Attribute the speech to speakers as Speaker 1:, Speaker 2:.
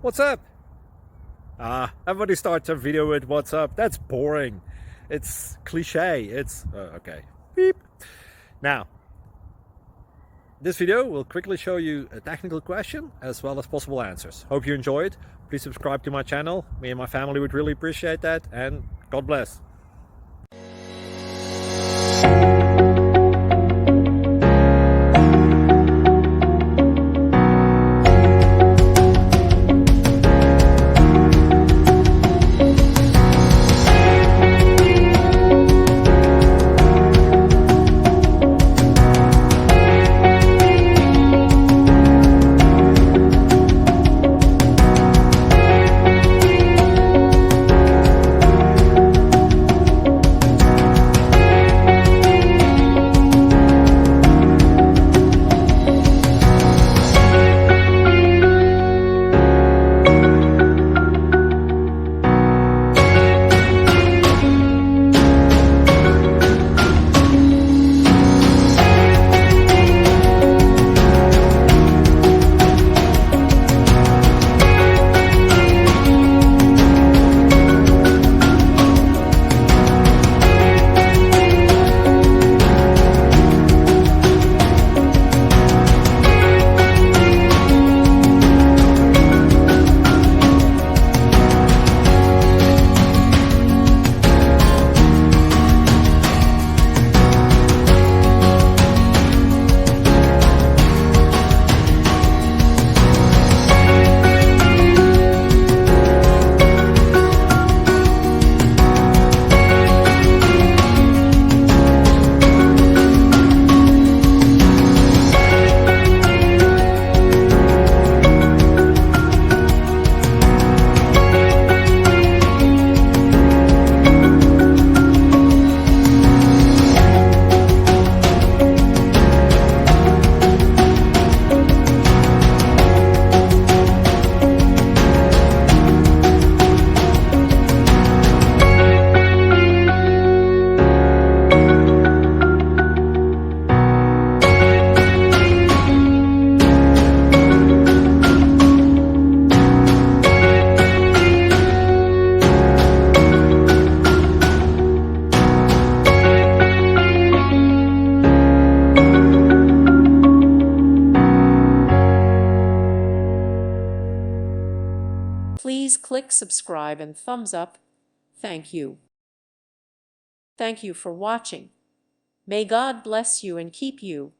Speaker 1: What's up? Everybody starts a video with what's up. That's boring. It's cliche. It's okay. Beep. Now, this video will quickly show you a technical question as well as possible answers. Hope you enjoy it. Please subscribe to my channel. Me and my family would really appreciate that, and God bless.
Speaker 2: Please click subscribe and thumbs up. Thank you. Thank you for watching. May God bless you and keep you.